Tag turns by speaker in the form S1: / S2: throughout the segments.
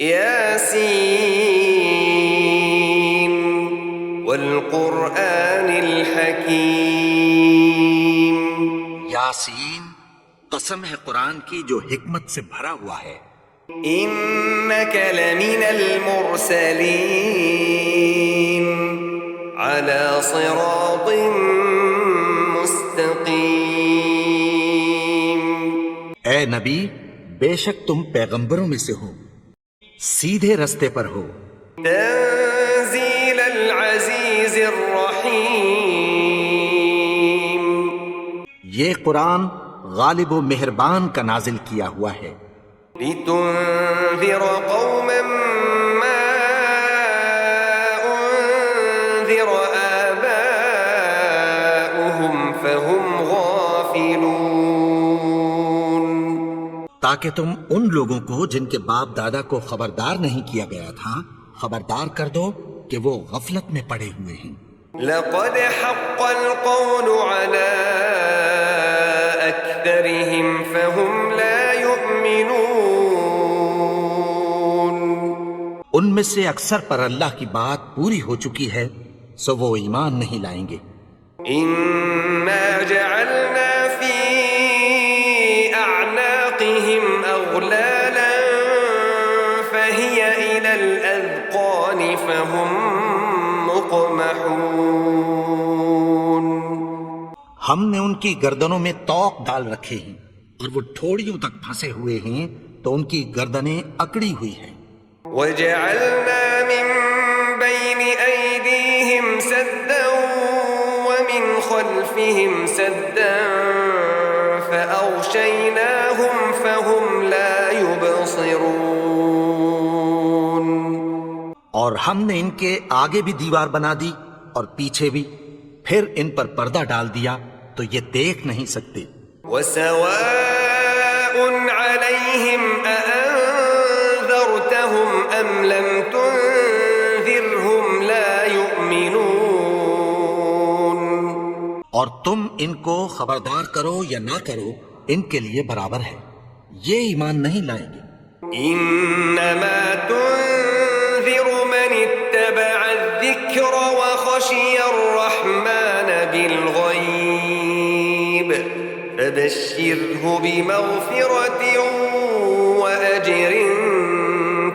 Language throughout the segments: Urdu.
S1: یاسین والقرآن الحکیم.
S2: یاسین، قسم ہے قرآن کی جو حکمت سے بھرا ہوا ہے.
S1: انک لمن المرسلین علی صراط مستقیم.
S2: اے نبی، بے شک تم پیغمبروں میں سے ہو، سیدھے رستے پر ہو.
S1: تنزیل العزیز الرحیم.
S2: یہ قرآن غالب و مہربان کا نازل کیا ہوا ہے.
S1: لتنذر قوما ما انذر آباؤهم فهم غافلون.
S2: تاکہ تم ان لوگوں کو جن کے باپ دادا کو خبردار نہیں کیا گیا تھا خبردار کر دو کہ وہ غفلت میں پڑے ہوئے ہیں.
S1: لقد حق القول على أكثرهم فهم لا يؤمنون.
S2: ان میں سے اکثر پر اللہ کی بات پوری ہو چکی ہے سو وہ ایمان نہیں لائیں گے.
S1: إنا جعلنا في أعناقهم أغلالا فهي إلى الأذقان فهم مقمحون.
S2: ہم نے ان کی گردنوں میں طوق ڈال رکھے ہیں اور وہ ٹھوڑیوں تک پھنسے ہوئے ہیں تو ان کی گردنیں اکڑی ہوئی ہیں.
S1: وجعلنا من بين أيديهم سدا ومن خلفهم سدا فأغشيناهم فهم لا يبصرون.
S2: اور ہم نے ان کے آگے بھی دیوار بنا دی اور پیچھے بھی، پھر ان پر پردہ ڈال دیا تو یہ دیکھ نہیں سکتے.
S1: وسواء عليهم أأنذرتهم أم لم تنذرهم لا يؤمنون.
S2: اور تم ان کو خبردار کرو یا نہ کرو ان کے لیے برابر ہے، یہ ایمان نہیں لائیں گے.
S1: انما تنذر من اتبع الذکر وخشی الرحمن بالغیب فبشره بمغفرة وأجر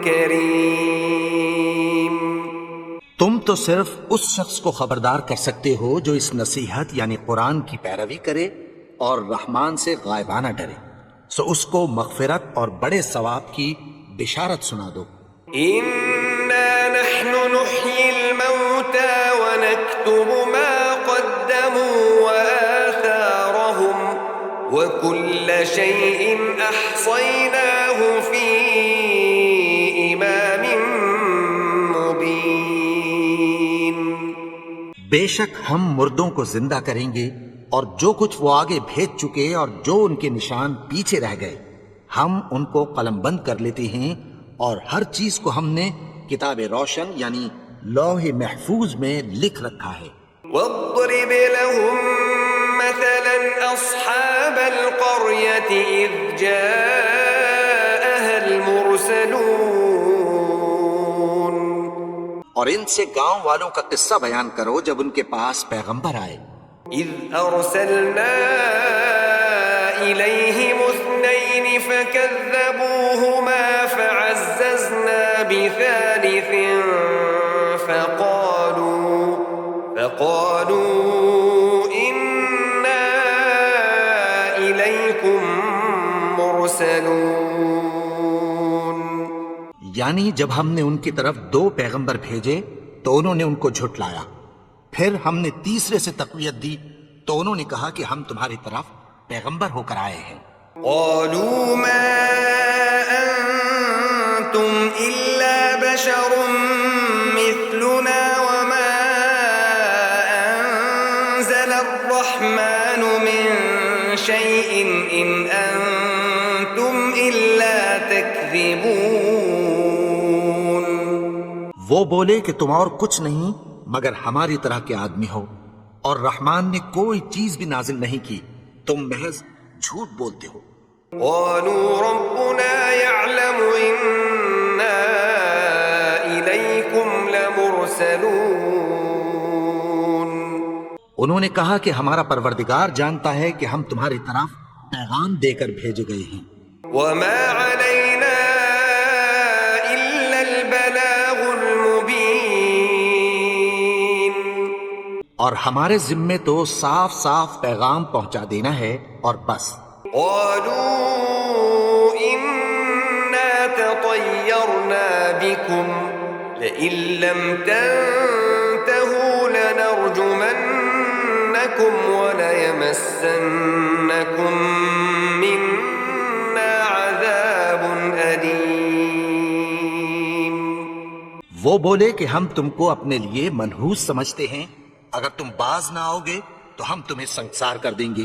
S1: کریم.
S2: تم تو صرف اس شخص کو خبردار کر سکتے ہو جو اس نصیحت یعنی قرآن کی پیروی کرے اور رحمان سے غائبانہ ڈرے، سو اس کو مغفرت اور بڑے ثواب کی بشارت سنا دو.
S1: انا نحن نحيي الموتى ونكتب ما قدموا وآثارهم وكل شيء أحصيناه في إمام مبين.
S2: بے شک ہم مردوں کو زندہ کریں گے اور جو کچھ وہ آگے بھیج چکے اور جو ان کے نشان پیچھے رہ گئے ہم ان کو قلم بند کر لیتے ہیں اور ہر چیز کو ہم نے کتاب روشن یعنی لوح محفوظ میں لکھ رکھا ہے.
S1: واضرب لهم مثلا أصحاب القرية إذ جاءها المرسلون.
S2: اور ان سے گاؤں والوں کا قصہ بیان کرو جب ان کے پاس پیغمبر آئے.
S1: إذ أرسلنا إليهم اثنين فكذبوهما فعززنا بثالث فقالوا إنا إليكم مرسلون.
S2: یعنی جب ہم نے ان کی طرف 2 پیغمبر بھیجے تو انہوں نے ان کو جھٹلایا، پھر ہم نے تیسرے سے تقویت دی تو انہوں نے کہا کہ ہم تمہاری طرف پیغمبر ہو کر آئے ہیں.
S1: قالوا ما أنتم إلا بشر مثلنا وما أنزل الرحمن من شيء إن أنتم إلا تكذبون.
S2: وہ بولے کہ تم اور کچھ نہیں مگر ہماری طرح کے آدمی ہو اور رحمان نے کوئی چیز بھی نازل نہیں کی، تم محض جھوٹ بولتے ہو.
S1: قالوا ربنا يعلم إنا المرسلون
S2: انہوں نے کہا کہ ہمارا پروردگار جانتا ہے کہ ہم تمہاری طرف پیغام دے کر بھیجے گئے ہیں،
S1: وما علينا إلا البلاغ المبين
S2: اور ہمارے ذمے تو صاف صاف پیغام پہنچا دینا ہے اور بس۔
S1: قالوا إنا تطيرنا بكم لئن لم تنتهوا لنرجمنكم وليمسنكم منا عذاب أليم۔
S2: وہ بولے کہ ہم تم کو اپنے لیے منحوس سمجھتے ہیں، اگر تم باز نہ آؤ گے تو ہم تمہیں سنسار کر دیں گے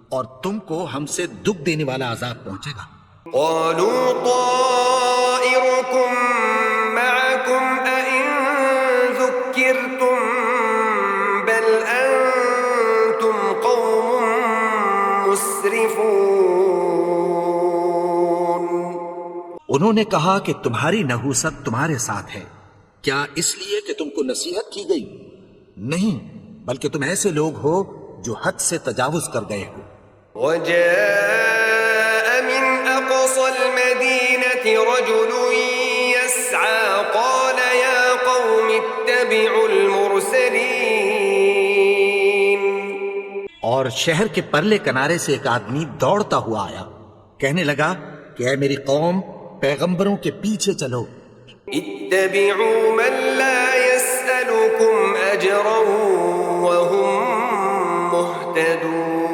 S2: اور تم کو ہم سے دکھ دینے والا عذاب پہنچے گا۔
S1: قالوا طائركم معكم أئن ذكرتم بل أنتم قوم مسرفون۔
S2: انہوں نے کہا کہ تمہاری نحوست تمہارے ساتھ ہے، کیا اس لیے کہ تم کو نصیحت کی گئی؟ نہیں، بلکہ تم ایسے لوگ ہو جو حد سے تجاوز کر گئے ہو۔
S1: وجاء من أقصى المدينة رجل يسعى قال يا قوم اتبعوا المرسلين۔
S2: اور شہر کے پرلے کنارے سے ایک آدمی دوڑتا ہوا آیا، کہنے لگا کہ اے میری قوم، پیغمبروں کے پیچھے چلو۔
S1: اتبعوا من لا يسألكم أجرا وهم مهتدون۔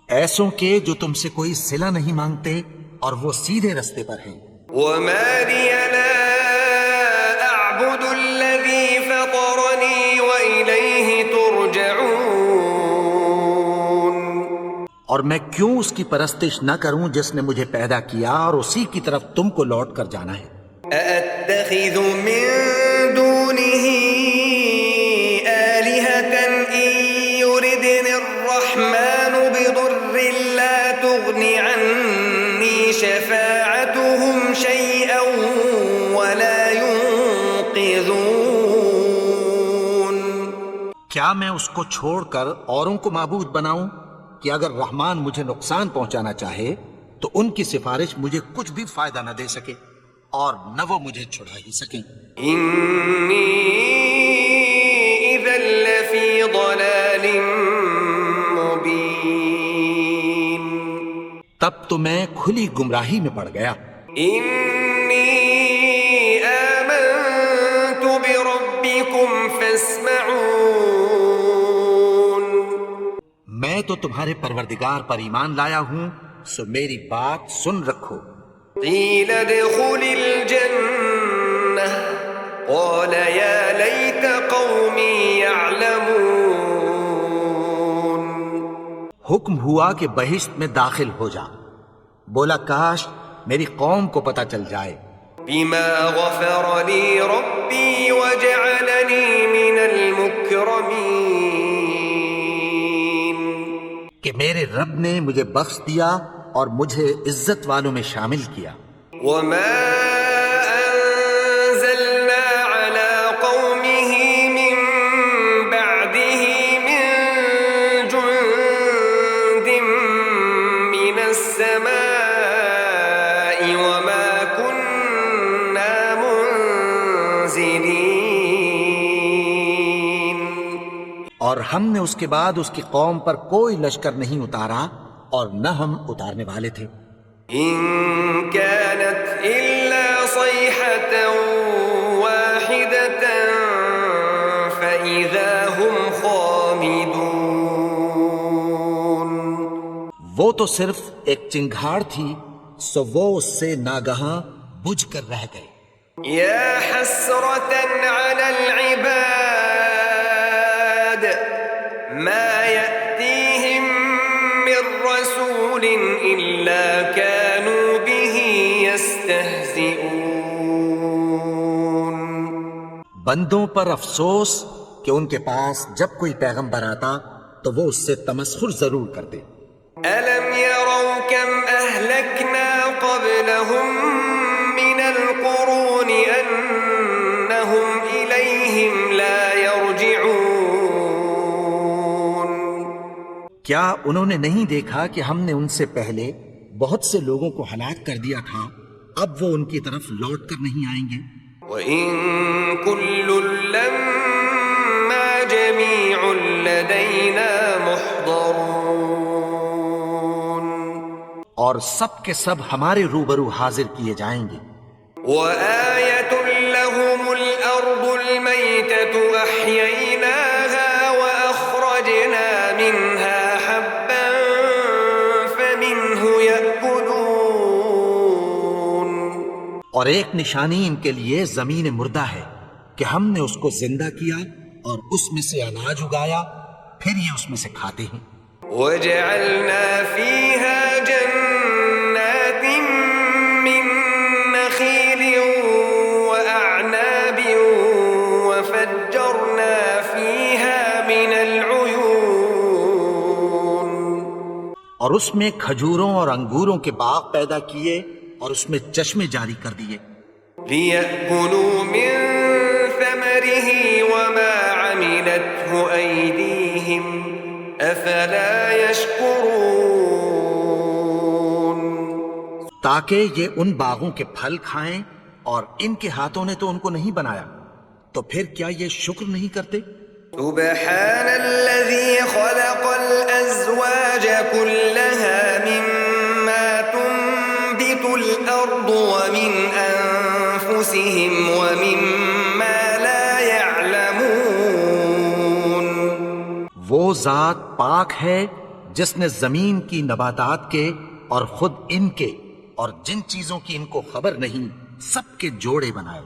S2: ایسوں کے جو تم سے کوئی صلہ نہیں مانگتے اور وہ سیدھے رستے پر ہیں۔
S1: وما لي لا أعبد الذي فطرني وإليه ترجعون۔
S2: اور میں کیوں اس کی پرستش نہ کروں جس نے مجھے پیدا کیا اور اسی کی طرف تم کو لوٹ کر جانا ہے۔
S1: أأتخذ من دونه آلهة إن يردني الرحمن بضر لا تغن عني شفاعتهم شيئا ولا ينقذون۔
S2: کیا میں اس کو چھوڑ کر اوروں کو معبود بناؤں کہ اگر رحمان مجھے نقصان پہنچانا چاہے تو ان کی سفارش مجھے کچھ بھی فائدہ نہ دے سکے اور نہ وہ مجھے چھڑا ہی سکیں۔
S1: إني إذا لفي ضلال مبين۔
S2: تب تو میں کھلی گمراہی میں پڑ گیا۔
S1: إني آمنت بربكم فاسمعون۔
S2: میں تو تمہارے پروردگار پر ایمان لایا ہوں، سو میری بات سن رکھو۔
S1: قيل ادخل الجنة قال يا ليت قومي يعلمون۔
S2: حکم ہوا کہ بہشت میں داخل ہو جا، بولا کاش میری قوم کو پتہ چل جائے۔
S1: بما غفر لي ربي وجعلني من المكرمين۔
S2: کہ میرے رب نے مجھے بخش دیا اور مجھے عزت والوں میں شامل کیا۔
S1: وما أنزلنا على قومه من بعده من جند من السماء وما كنا منزلين۔
S2: اور ہم نے اس کے بعد اس کی قوم پر کوئی لشکر نہیں اتارا اور نہ ہم اتارنے والے تھے۔
S1: إن كانت إلا صيحة واحدة فإذا هم خامدون۔
S2: وہ تو صرف ایک چنگھاڑ تھی، سو وہ اس سے ناگہاں بجھ کر رہ گئے۔
S1: يا حسرة على العباد ما يأتيهم من رسول إلا كانوا به يستهزئون۔
S2: بندوں پر افسوس کہ ان کے پاس جب کوئی پیغمبر آتا تو وہ اس سے تمسخر ضرور کرتے۔
S1: ألم يروا كم أهلكنا قبلهم من القرون
S2: کیا انہوں نے نہیں دیکھا کہ ہم نے ان سے پہلے بہت سے لوگوں کو ہلاک کر دیا تھا، اب وہ ان کی طرف لوٹ کر نہیں آئیں گے؟
S1: وَإِن كُلٌّ لَّمَّا جَمِيعٌ لَّدَيْنَا مُحْضَرُونَ،
S2: اور سب کے سب ہمارے روبرو حاضر کیے جائیں گے۔
S1: وَآيَةٌ لَّهُمُ الْأَرْضُ الْمَيْتَةُ أَحْيَيْنَاهَا وَأَخْرَجْنَا مِنْهَا حَبًّا فَمِنْهُ يَأْكُلُونَ،
S2: اور ایک نشانی ان کے لیے زمین مردہ ہے کہ ہم نے اس کو زندہ کیا اور اس میں سے اناج اگایا، پھر یہ اس میں سے کھاتے ہیں۔
S1: وَجَعَلْنَا فِيهَا جَنَّاتٍ مِّن نَّخِيلٍ وَأَعْنَابٍ وَفَجَّرْنَا فِيهَا مِنَ الْعُيُونِ،
S2: اور اس میں کھجوروں اور انگوروں کے باغ پیدا کیے اور اس میں چشمے جاری کر دیے،
S1: لِيَأْكُلُوا مِن ثَمَرِهِ وَمَا عَمِلَتْهُ أَيْدِيهِمْ أَفَلَا يَشْكُرُونَ،
S2: تاکہ یہ ان باغوں کے پھل کھائیں، اور ان کے ہاتھوں نے تو ان کو نہیں بنایا، تو پھر کیا یہ شکر نہیں کرتے؟
S1: سبحان الذي خلق الأزواج كلها مما تنبت الأرض ومن أنفسهم ومما لا يعلمون،
S2: وہ ذات پاک ہے جس نے زمین کی نباتات کے اور خود ان کے اور جن چیزوں کی ان کو خبر نہیں سب کے جوڑے بنائے۔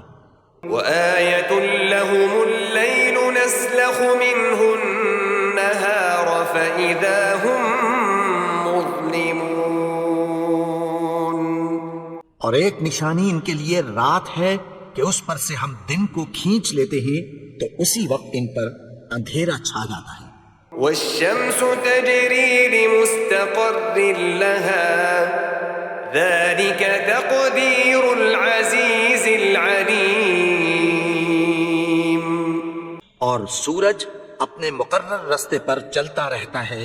S1: وآية لهم الليل نسلخ منه النهار فإذا هم مظلمون،
S2: اور ایک نشانی ان کے لیے رات ہے کہ اس پر سے ہم دن کو کھینچ لیتے ہیں تو اسی وقت ان پر اندھیرا چھا جاتا ہے۔
S1: والشمس تجري لمستقر لها ذلك تقدير العزيز العليم،
S2: اور سورج اپنے مقرر رستے پر چلتا رہتا ہے،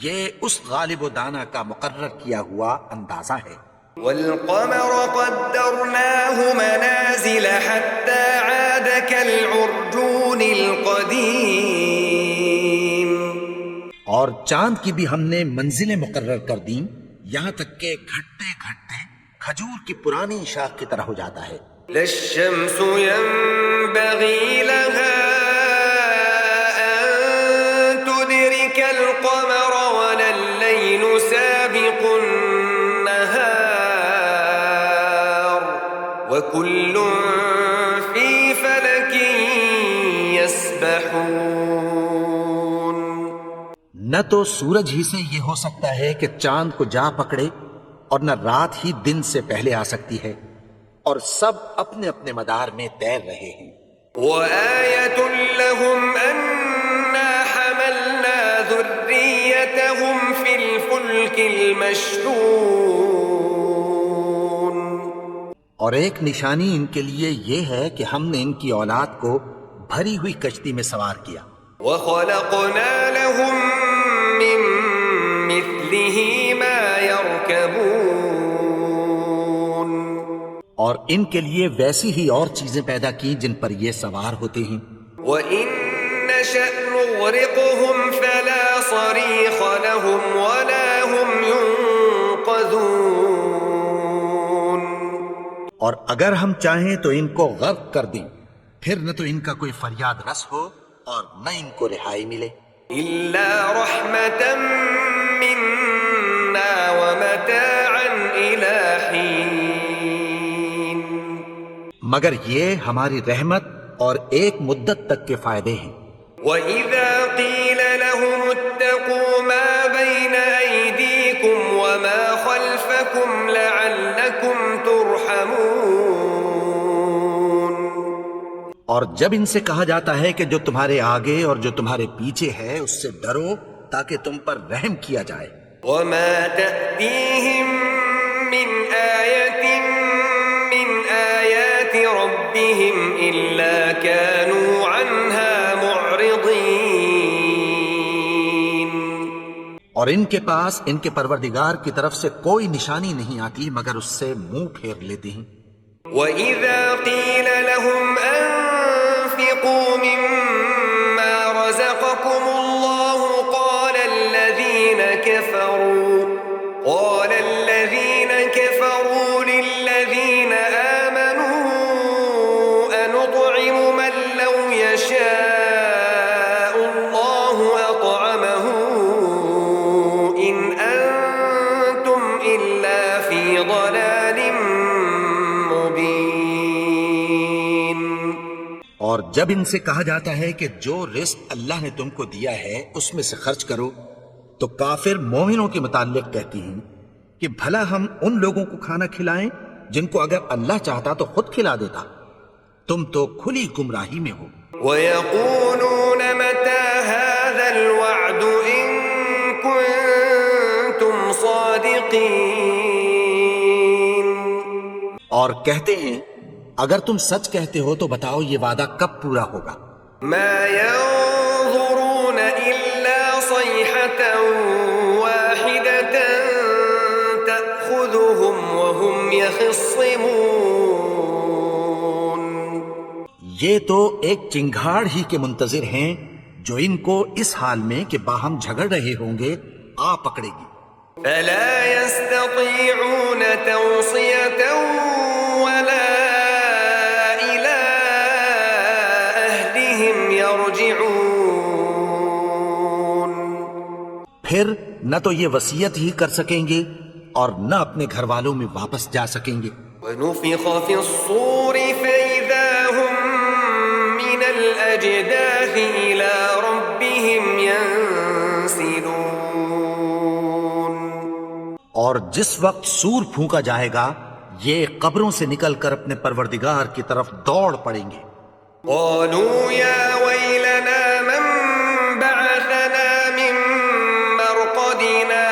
S2: یہ اس غالب و دانا کا مقرر کیا ہوا اندازہ ہے۔
S1: والقمر قدرناه منازل حتى عاد كالعرجون القديم،
S2: اور چاند کی بھی ہم نے منزلیں مقرر کر دیں، یہاں تک کہ گھٹتے گھٹتے کھجور کی پرانی شاخ کی طرح ہو جاتا ہے۔
S1: لا الشمس ينبغي لها أن تدرك القمر ولا الليل سابق النهار وكل في فلك يسبحون،
S2: نہ تو سورج ہی سے یہ ہو سکتا ہے کہ چاند کو جا پکڑے، اور نہ رات ہی دن سے پہلے آ سکتی ہے، اور سب اپنے اپنے مدار میں تیر رہے ہیں۔
S1: وآية لهم أنا حملنا ذريتهم في الفلك المشحون،
S2: اور ایک نشانی ان کے لیے یہ ہے کہ ہم نے ان کی اولاد کو بھری ہوئی کشتی میں سوار کیا،
S1: وخلقنا لهم من مثله ما يركبون،
S2: اور ان کے لیے ویسی ہی اور چیزیں پیدا کی جن پر یہ سوار ہوتے ہیں۔
S1: وإن نشأ نغرقهم فلا صريخ لهم ولا هم ينقذون،
S2: اور اگر ہم چاہیں تو ان کو غرق کر دیں، پھر نہ تو ان کا کوئی فریاد رس ہو اور نہ ان کو رہائی ملے۔
S1: إلا رحمة منا ومتاعا إلى حين،
S2: مگر یہ ہماری رحمت اور ایک مدت تک کے فائدے ہیں۔
S1: وإذا قيل لهم اتقوا ما بين أيديكم وما خلفكم لعلكم ترحمون،
S2: اور جب ان سے کہا جاتا ہے کہ جو تمہارے آگے اور جو تمہارے پیچھے ہے اس سے ڈرو تاکہ تم پر رحم کیا جائے۔
S1: وما تأتيهم من آية من آيات ربهم إلا كانوا عنها معرضين،
S2: اور ان کے پاس ان کے پروردگار کی طرف سے کوئی نشانی نہیں آتی مگر اس سے منہ پھیر لیتے ہیں۔
S1: وَإِذَا قِيلَ لَهُمْ أَنفِقُوا مِمَّا رَزَقَكُمُ اللَّهُ قَالَ الَّذِينَ كَفَرُوا لِلَّذِينَ آمَنُوا أَنُطْعِمُ مَن لَّوْ يَشَاءُ اللَّهُ أَطْعَمَهُ إِنْ أَنتُمْ إِلَّا فِي ضَلَالٍ مُّبِينٍ۔
S2: اور جب ان سے کہا جاتا ہے کہ جو رزق اللہ نے تم کو دیا ہے اس میں سے خرچ کرو، تو کافر مومنوں کے متعلق کہتی ہیں کہ بھلا ہم ان لوگوں کو کھانا کھلائیں جن کو اگر اللہ چاہتا تو خود کھلا دیتا، تم تو کھلی گمراہی میں ہو۔
S1: وَيَقُولُونَ مَتَى هَذَا الْوَعْدُ إِن كُنتُمْ صَادِقِينَ۔
S2: اور کہتے ہیں اگر تم سچ کہتے ہو تو بتاؤ یہ وعدہ کب پورا ہوگا؟
S1: مَا يَنظُرُونَ إِلَّا صَيْحَةً وَاحِدَةً تَأْخُذُهُمْ وَهُمْ يَخِصِّمُونَ۔
S2: یہ تو ایک چنگھاڑ ہی کے منتظر ہیں جو ان کو اس حال میں کہ باہم جھگڑ رہے ہوں گے آ پکڑے گی۔
S1: فَلَا يَسْتَطِيعُونَ تَوْصِيَةً وَلَا إِلَىٰ أَهْلِهِمْ يَرْجِعُونَ۔
S2: پھر نہ تو یہ وصیت ہی کر سکیں گے اور نہ اپنے گھر والوں میں واپس جا سکیں گے۔
S1: وَنُفِخَ فِي الصُّورِ فَإِذَا هُم مِّنَ الْأَجْدَاثِ إِلَىٰ رَبِّهِمْ يَنسِلُونَ۔
S2: اور جس وقت سور پھونکا جائے گا یہ قبروں سے نکل کر اپنے پروردگار کی طرف دوڑ پڑیں گے۔
S1: قَالُوا يَا وَيْلَنَا مَن بَعَثَنَا مِن مَّرْقَدِنَا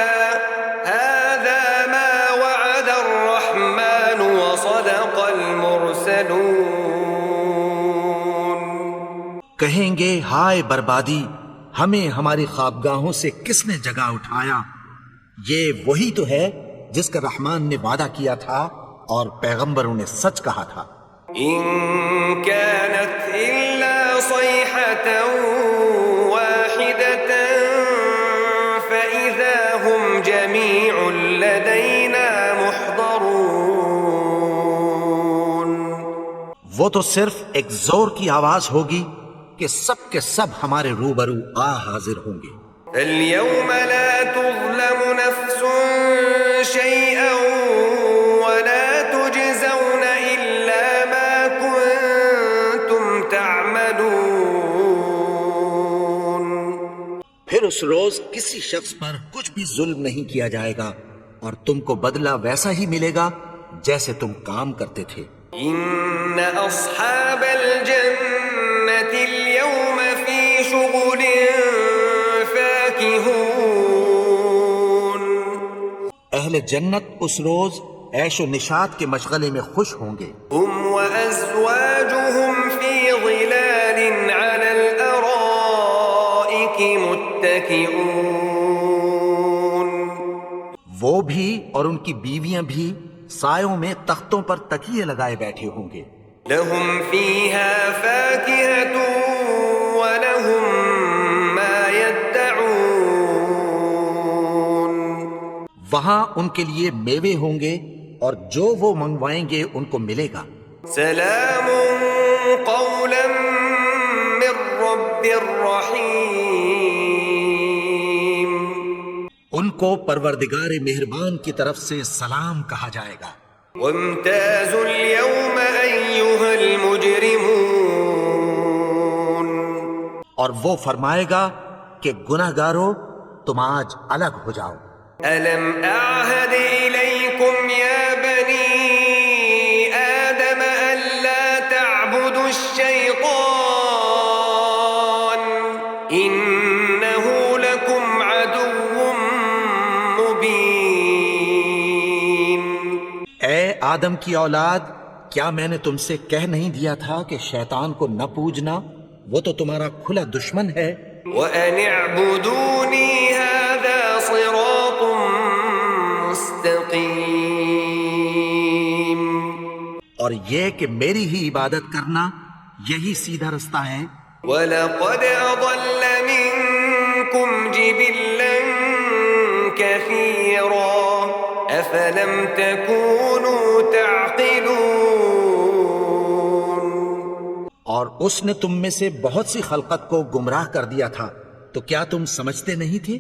S1: هَٰذَا مَا وَعَدَ الرَّحْمَٰنُ وَصَدَقَ الْمُرْسَلُونَ۔
S2: کہیں گے ہائے بربادی، ہمیں ہماری خوابگاہوں سے کس نے جگا اٹھایا؟ یہ وہی تو ہے جس کا رحمان نے وعدہ کیا تھا اور پیغمبروں نے سچ کہا تھا۔
S1: إِن كَانَتْ إِلَّا صَيْحَةً وَاحِدَةً فَإِذَا هُمْ جَمِيعٌ لَدَيْنَا مُحْضَرُونَ۔
S2: وہ تو صرف ایک زور کی آواز ہوگی کہ سب کے سب ہمارے روبرو آ حاضر ہوں گے۔
S1: فَالْيَوْمَ لَا تُظْلَمُ نَفْسٌ شَيْئًا وَلَا تُجْزَوْنَ إِلَّا مَا كُنتُمْ تَعْمَلُونَ۔
S2: پھر اس روز کسی شخص پر کچھ بھی ظلم نہیں کیا جائے گا اور تم کو بدلہ ویسا ہی ملے گا جیسے تم کام کرتے تھے۔
S1: إِنَّ أَصْحَابَ الْجَنَّةِ الْيَوْمَ فِي شُغُلٍ فَاكِهُونَ۔
S2: اہل جنت اس روز عیش و نشاط کے مشغلے میں خوش ہوں گے۔
S1: هُمْ وَأَزْوَاجُهُمْ فِي ظِلَالٍ عَلَى الْأَرَائِكِ مُتَّكِئُونَ۔
S2: وہ بھی اور ان کی بیویاں بھی سایوں میں تختوں پر تکیے لگائے بیٹھے ہوں گے۔
S1: لَهُمْ فِيهَا فَاكِهَةٌ وَلَهُم مَّا يَدَّعُونَ۔
S2: وہاں ان کے لیے میوے ہوں گے اور جو وہ منگوائیں گے ان کو ملے گا۔
S1: سلام قولا من رب رحیم۔
S2: ان کو پروردگار مہربان کی طرف سے سلام کہا جائے گا۔
S1: وامتازوا اليوم أيها المجرمون۔
S2: اور وہ فرمائے گا کہ گناہگارو تم آج الگ ہو جاؤ۔
S1: ألم أعهد إليكم يا بني آدم ألا تعبدوا الشيطان إنه لكم عدو مبين۔
S2: اے آدم کی اولاد، کیا میں نے تم سے کہہ نہیں دیا تھا کہ شیطان کو نہ پوجنا، وہ تو تمہارا کھلا دشمن ہے۔
S1: وَأَنِ اعْبُدُونِي هَذَا صراط مستقیم.
S2: اور یہ کہ میری ہی عبادت کرنا یہی سیدھا رستہ ہے.
S1: وَلَقَدْ أَضَلَّ مِنكُمْ جِبِلًّا كَثِيرًا أَفَلَمْ تَكُونُوا تَعْقِلُونَ.
S2: اور اس نے تم میں سے بہت سی خلقت کو گمراہ کر دیا تھا، تو کیا تم سمجھتے نہیں تھے؟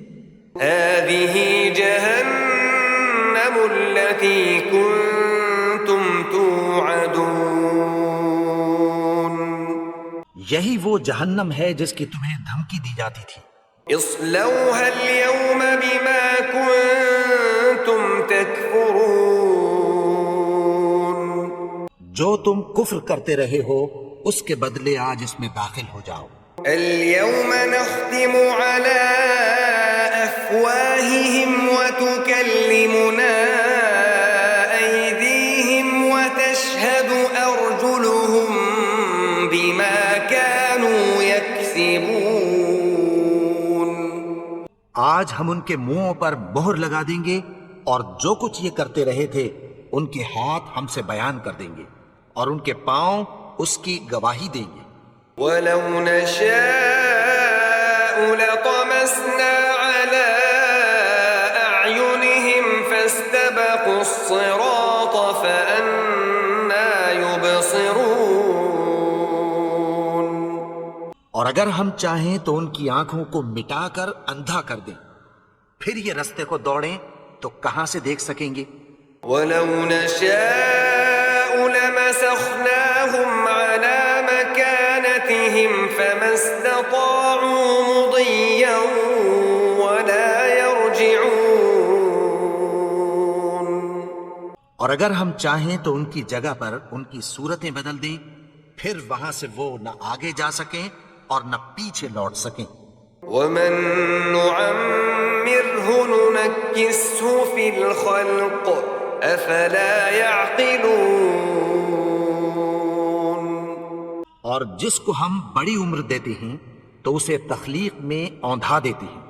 S1: هَذِهِ جَهَنَّمُ الَّتِي كُنتُمْ تُوعَدُونَ.
S2: یہی وہ جہنم ہے جس کی تمہیں دھمکی دی جاتی تھی.
S1: اصلوها اليوم بما كنتم تكفرون.
S2: جو تم کفر کرتے رہے ہو اس کے بدلے آج اس میں داخل ہو جاؤ.
S1: اليوم نختم على أفواههم وتكلمنا أيديهم وتشهد أرجلهم بما كانوا يكسبون.
S2: آج ہم ان کے منہوں پر مہر لگا دیں گے اور جو کچھ یہ کرتے رہے تھے ان کے ہاتھ ہم سے بیان کر دیں گے اور ان کے پاؤں اس کی گواہی دیں گے.
S1: ولو نشاء لطمسنا على أعينهم فاستبقوا الصراط فأنى يبصرون.
S2: اور اگر ہم چاہیں تو ان کی آنکھوں کو مٹا کر اندھا کر دیں، پھر یہ رستے کو دوڑیں تو کہاں سے دیکھ سکیں گے.
S1: ولو نشاء لمسخناهم على مكانتهم فما استطاعوا مضيا ولا يرجعون.
S2: اور اگر ہم چاہیں تو ان کی جگہ پر ان کی صورتیں بدل دیں، پھر وہاں سے وہ نہ آگے جا سکیں اور نہ پیچھے لوٹ سکیں.
S1: ومن نعمره ننكسه في الخلق افلا يعقلون.
S2: اور جس کو ہم بڑی عمر دیتے ہیں تو اسے تخلیق میں اوندھا دیتے ہیں،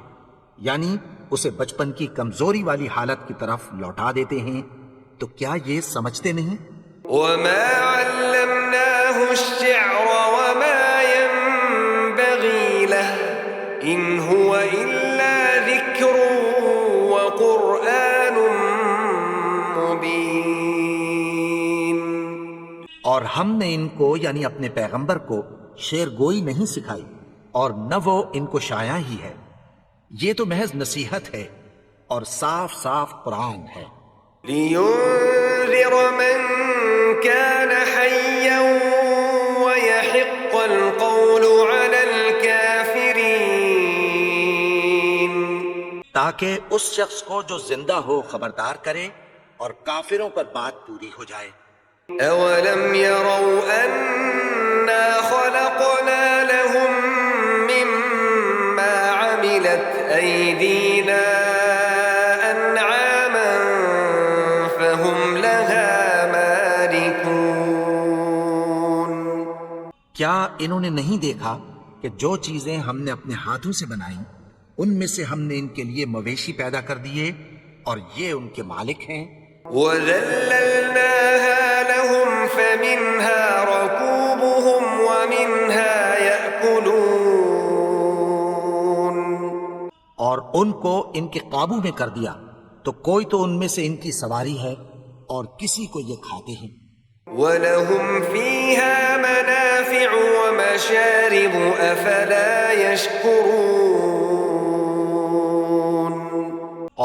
S2: یعنی اسے بچپن کی کمزوری والی حالت کی طرف لوٹا دیتے ہیں. تو کیا یہ سمجھتے نہیں؟
S1: وما علمناه الشعر وما ينبغي له ان هو الا ذكر وقرآن مبين.
S2: اور ہم نے ان کو یعنی اپنے پیغمبر کو شعر گوئی نہیں سکھائی اور نہ وہ ان کو شاعر ہی ہے، یہ تو محض نصیحت ہے اور صاف صاف قرآن ہے.
S1: لينذر من كان حيا ويحق القول على الكافرين.
S2: تاکہ اس شخص کو جو زندہ ہو خبردار کرے اور کافروں پر بات پوری ہو جائے.
S1: أولم يروا أنا خلقنا لهم مما عملت أيدينا أنعاما فهم لها مالكون.
S2: کیا انہوں نے نہیں دیکھا کہ جو چیزیں ہم نے اپنے ہاتھوں سے بنائیں ان میں سے ہم نے ان کے لیے مویشی پیدا کر دیے اور یہ ان کے مالک ہیں.
S1: وَذَلَّلْنَاهَا لَهُمْ فَمِنْهَا رَكُوبُهُمْ وَمِنْهَا يَأْكُلُونَ.
S2: اور ان کو ان کے قابو میں کر دیا تو کوئی تو ان میں سے ان کی سواری ہے اور کسی کو یہ کھاتے ہیں.
S1: وَلَهُمْ فِيهَا مَنَافِعُ وَمَشَارِبُ أَفَلَا يَشْكُرُونَ.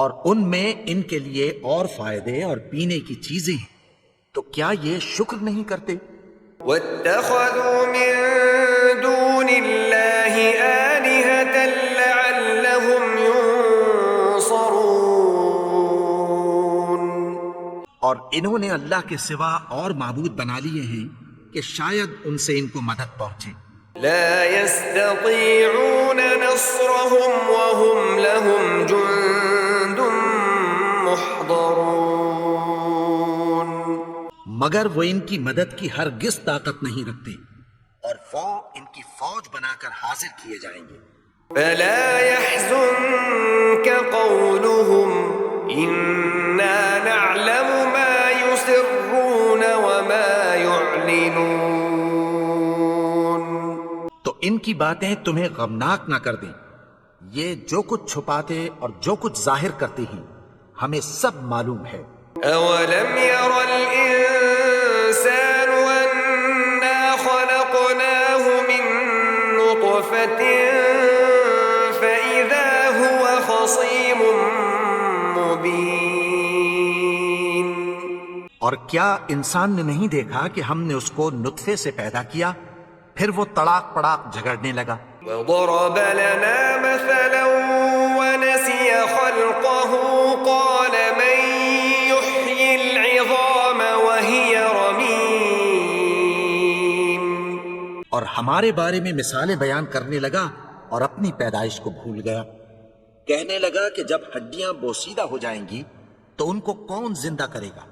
S2: اور ان میں ان کے لیے اور فائدے اور پینے کی چیزیں ہیں، تو کیا یہ شکر نہیں کرتے؟
S1: وَاتَّخَذُوا مِن دُونِ اللَّهِ آلِهَةً لَعَلَّهُمْ يُنصَرُونَ.
S2: اور انہوں نے اللہ کے سوا اور معبود بنا لیے ہیں کہ شاید ان سے ان کو مدد پہنچے.
S1: لا يستطيعون نصرهم وهم لهم جند محضرون.
S2: مگر وہ ان کی مدد کی ہرگز طاقت نہیں رکھتے اور وہ ان کی فوج بنا کر حاضر کیے جائیں گے.
S1: فلا يحزنك قولهم إنا نعلم ما يسرون وما يعلنون.
S2: تو ان کی باتیں تمہیں غمناک نہ کر دیں. یہ جو کچھ چھپاتے اور جو کچھ ظاہر کرتے ہیں ہمیں سب معلوم ہے.
S1: أولم ير الإنسان أنا خلقناه من نطفة فإذا هو خصيم مبين.
S2: اور کیا انسان نے نہیں دیکھا کہ ہم نے اس کو نطفے سے پیدا کیا پھر وہ تڑاک پڑاک جھگڑنے لگا.
S1: وضرب لنا مثلا ونسي خلقه قال من يحيي العظام وهي رميم.
S2: اور ہمارے بارے میں مثالیں بیان کرنے لگا اور اپنی پیدائش کو بھول گیا. کہنے لگا کہ جب ہڈیاں بوسیدہ ہو جائیں گی تو ان کو کون زندہ کرے گا؟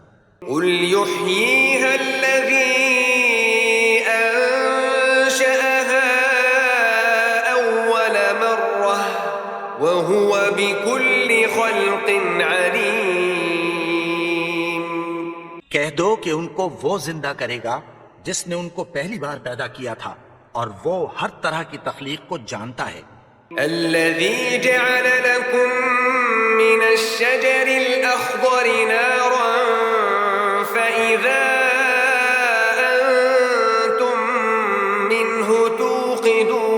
S1: قل يحييها الذي أنشأها أول مرة وهو بكل خلق عليم.
S2: کہہ دو کہ ان کو وہ زندہ کرے گا جس نے ان کو پہلی بار پیدا کیا تھا اور وہ ہر طرح کی تخلیق کو جانتا ہے.
S1: الذي جعل لكم من الشجر الأخضر نارا فإذا أنتم منه توقدون.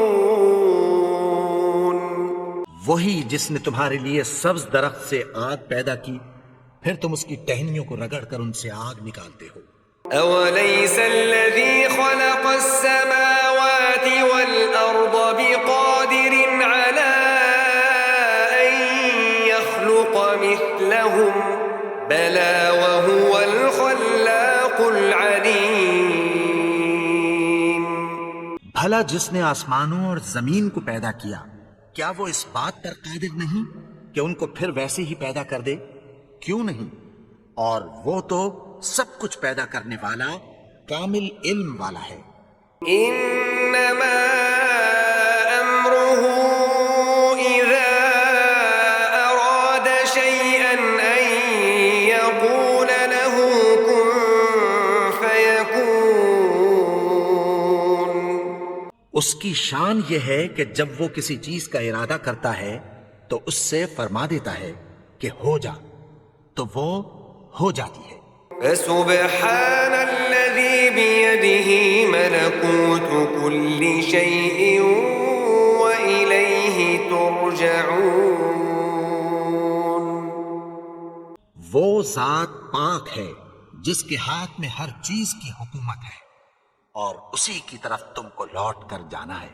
S2: وہی جس نے تمہارے لیے سبز درخت سے آگ پیدا کی پھر تم اس کی ٹہنیوں کو رگڑ کر ان سے آگ نکالتے ہو.
S1: أوليس الذي خلق السماوات والأرض بقادر على أن يخلق مثلهم بلى وهو الخلاق العليم.
S2: بھلا جس نے آسمانوں اور زمین کو پیدا کیا کیا وہ اس بات پر قادر نہیں کہ ان کو پھر ویسے ہی پیدا کر دے؟ کیوں نہیں؟ اور وہ تو سب کچھ پیدا کرنے والا کامل علم والا ہے.
S1: إنما أمره إذا أراد شيئا أن يقول له كن فيكون.
S2: اس کی شان یہ ہے کہ جب وہ کسی چیز کا ارادہ کرتا ہے تو اس سے فرما دیتا ہے کہ ہو جا تو وہ ہو جاتی ہے.
S1: فسبحان الذي بيده ملكوت كل شيء وإليه ترجعون.
S2: وہ ذات پاک ہے جس کے ہاتھ میں ہر چیز کی حکومت ہے اور اسی کی طرف تم کو لوٹ کر جانا ہے.